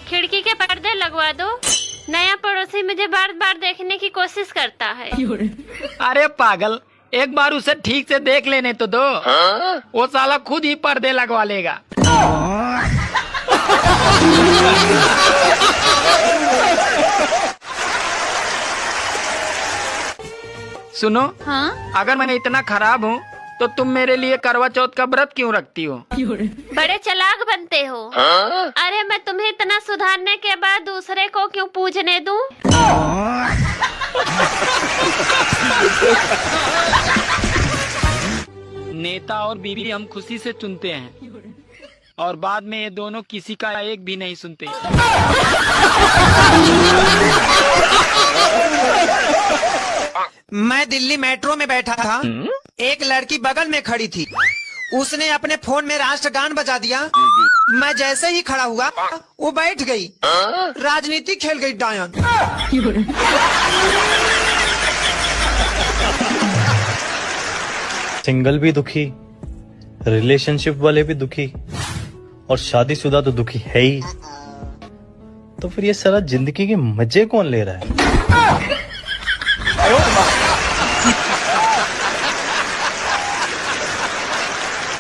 खिड़की के पर्दे लगवा दो। नया पड़ोसी मुझे बार बार देखने की कोशिश करता है। अरे पागल, एक बार उसे ठीक से देख लेने तो दो। वो साला खुद ही पर्दे लगवा लेगा। सुनो, हाँ? अगर मैं इतना खराब हूँ तो तुम मेरे लिए करवा चौथ का व्रत क्यों रखती हो? बड़े चालाक बनते हो। अरे मैं तुम्हें इतना सुधारने के बाद दूसरे को क्यों पूजने दूं? नेता और बीवी हम खुशी से चुनते हैं और बाद में ये दोनों किसी का एक भी नहीं सुनते। मैं दिल्ली मेट्रो में बैठा था, एक लड़की बगल में खड़ी थी। उसने अपने फोन में राष्ट्रगान बजा दिया। मैं जैसे ही खड़ा हुआ वो बैठ गई। राजनीति खेल गई डायन। सिंगल भी दुखी, रिलेशनशिप वाले भी दुखी और शादीशुदा तो दुखी है ही। तो फिर ये सारा जिंदगी के मजे कौन ले रहा है?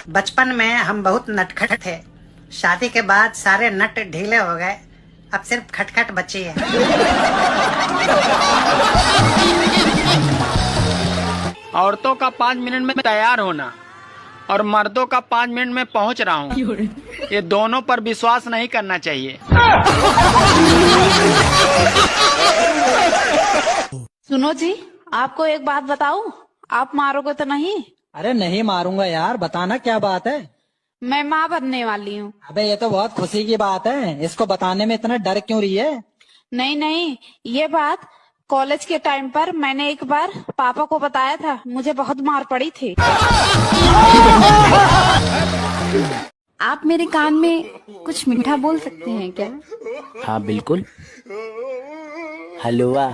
बचपन में हम बहुत नटखट थे। शादी के बाद सारे नट ढीले हो गए। अब सिर्फ खटखट बची है। औरतों का 5 मिनट में तैयार होना और मर्दों का 5 मिनट में पहुंच रहा हूँ, ये दोनों पर विश्वास नहीं करना चाहिए। सुनो जी, आपको एक बात बताऊं? आप मारोगे तो नहीं? अरे नहीं मारूंगा यार, बताना क्या बात है। मैं माँ बनने वाली हूँ। अबे ये तो बहुत खुशी की बात है, इसको बताने में इतना डर क्यों रही है? नहीं नहीं, ये बात कॉलेज के टाइम पर मैंने एक बार पापा को बताया था। मुझे बहुत मार पड़ी थी। आप मेरे कान में कुछ मीठा बोल सकते हैं क्या? हाँ बिल्कुल। हलवा।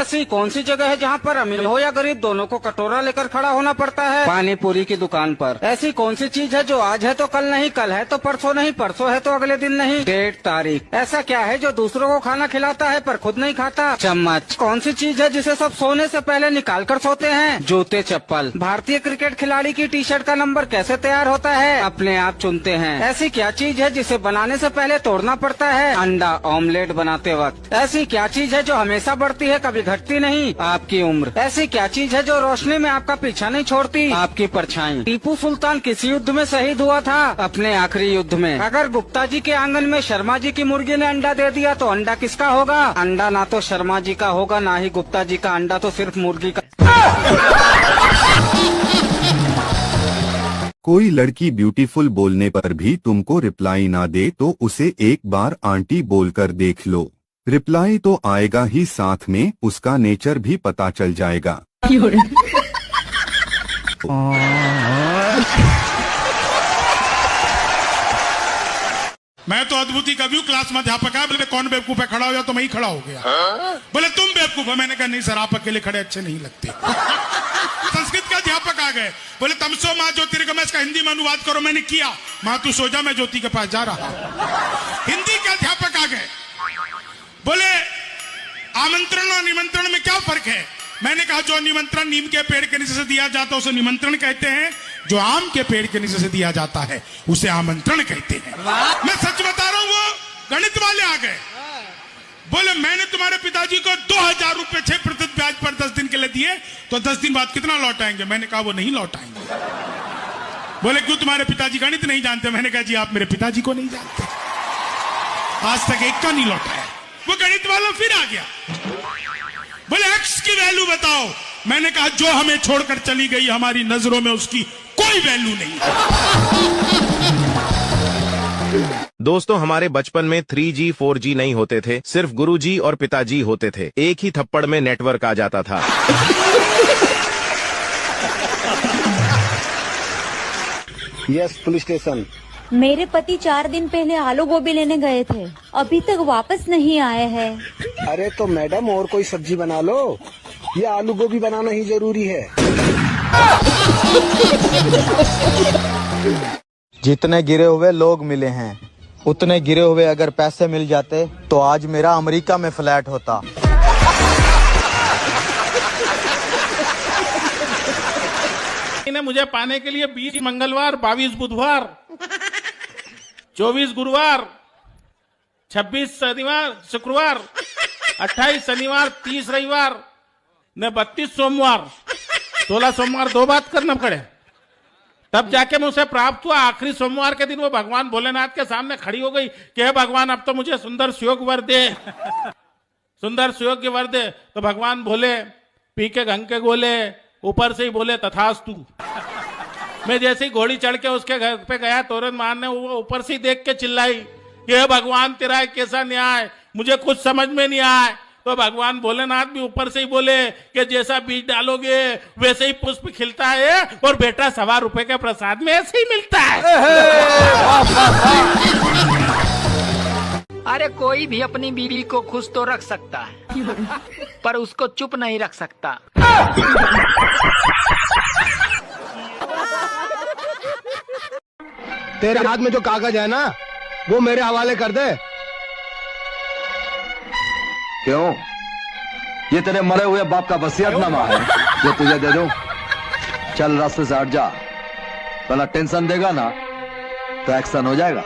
ऐसी कौन सी जगह है जहाँ पर अमीर हो या गरीब दोनों को कटोरा लेकर खड़ा होना पड़ता है पानी पूरी की दुकान पर? ऐसी कौन सी चीज है जो आज है तो कल नहीं, कल है तो परसों नहीं, परसों है तो अगले दिन नहीं? डेट, तारीख। ऐसा क्या है जो दूसरों को खाना खिलाता है पर खुद नहीं खाता? चम्मच। कौन सी चीज है जिसे सब सोने से पहले निकाल कर सोते हैं? जूते, चप्पल। भारतीय क्रिकेट खिलाड़ी की टी शर्ट का नंबर कैसे तैयार होता है? अपने आप चुनते हैं। ऐसी क्या चीज है जिसे बनाने से पहले तोड़ना पड़ता है? अंडा ऑमलेट बनाते वक्त। ऐसी क्या चीज है जो हमेशा बढ़ती है कभी घटती नहीं? आपकी उम्र। ऐसी क्या चीज है जो रोशनी में आपका पीछा नहीं छोड़ती? आपकी परछाई। टीपू सुल्तान किस युद्ध में शहीद हुआ था? अपने आखिरी युद्ध में। अगर गुप्ता जी के आंगन में शर्मा जी की मुर्गी ने अंडा दे दिया तो अंडा किसका होगा? अंडा ना तो शर्मा जी का होगा ना ही गुप्ता जी का, अंडा तो सिर्फ मुर्गी का। कोई लड़की ब्यूटीफुल बोलने पर भी तुमको रिप्लाई ना दे तो उसे एक बार आंटी बोलकर देख लो। रिप्लाई तो आएगा ही, साथ में उसका नेचर भी पता चल जाएगा। मैं तो अद्भुत ही कभी हूँ, क्लास में अध्यापक है, बोले कौन बेवकूफ है खड़ा हो जाओ, तो मैं ही खड़ा हो गया। बोले तुम बेवकूफ है, मैंने कहा नहीं सर आप अकेले खड़े अच्छे नहीं लगते। संस्कृत के अध्यापक आ गए, बोले तमसो माँ ज्योतिर्गमय, इसका हिंदी में अनुवाद करो। मैंने किया, माँ तू सो जा मैं ज्योति के पास जा रहा। हिंदी के अध्यापक आ गए, बोले आमंत्रण और निमंत्रण में क्या फर्क है? मैंने कहा जो निमंत्रण नीम के पेड़ के नीचे से दिया जाता है उसे निमंत्रण कहते हैं, जो आम के पेड़ के नीचे से दिया जाता है उसे आमंत्रण कहते हैं। मैं सच बता रहा हूं, वो गणित वाले आ गए, बोले मैंने तुम्हारे पिताजी को 2000 रुपए 6% ब्याज पर 10 दिन के लिए दिए, तो 10 दिन बाद कितना लौटाएंगे? मैंने कहा वो नहीं लौटाएंगे। बोले क्यों, तुम्हारे पिताजी गणित नहीं जानते? मैंने कहा जी आप मेरे पिताजी को नहीं जानते, आज तक एक का नहीं लौटाया। वो गणित वाला फिर आ गया, बोले एक्स की वैल्यू बताओ। मैंने कहा जो हमें छोड़कर चली गई हमारी नजरों में उसकी कोई वैल्यू नहीं। दोस्तों हमारे बचपन में 3G 4G नहीं होते थे, सिर्फ गुरुजी और पिताजी होते थे। एक ही थप्पड़ में नेटवर्क आ जाता था। Yes police station. मेरे पति 4 दिन पहले आलू गोभी लेने गए थे, अभी तक वापस नहीं आए हैं। अरे तो मैडम और कोई सब्जी बना लो, ये आलू गोभी बनाना ही जरूरी है। जितने गिरे हुए लोग मिले हैं, उतने गिरे हुए अगर पैसे मिल जाते तो आज मेरा अमेरिका में फ्लैट होता। ने मुझे पाने के लिए 20 मंगलवार, 22 बुधवार, 24 गुरुवार, 26 शनिवार शुक्रवार, 28 शनिवार, 30 रविवार ने 32 सोमवार, 16 सोमवार 2 बात करना पड़े, तब जाके मैं उसे प्राप्त हुआ। आखिरी सोमवार के दिन वो भगवान भोलेनाथ के सामने खड़ी हो गई कि हे भगवान अब तो मुझे सुंदर सुयोग वर दे, सुंदर सुयोग के वर दे। तो भगवान बोले, पी के घंग के गोले, ऊपर से ही बोले तथास्तु। मैं जैसे ही घोड़ी चढ़ के उसके घर पे गया तोरण मारने, वो ऊपर से ही देख के चिल्लाई कि हे भगवान तेरा कैसा न्याय, मुझे कुछ समझ में नहीं आया। तो भगवान भोलेनाथ भी ऊपर से ही बोले कि जैसा बीज डालोगे वैसे ही पुष्प खिलता है और बेटा 1.25 रुपए के प्रसाद में ऐसे ही मिलता है। अरे कोई भी अपनी बीवी को खुश तो रख सकता है, पर उसको चुप नहीं रख सकता। तेरे हाथ में जो कागज है ना, वो मेरे हवाले कर दे। क्यों? ये तेरे मरे हुए बाप का वसीयतनामा है जो तुझे दे दूं। चल रास्ते से हट जा, वरना टेंशन देगा ना तो एक्शन हो जाएगा।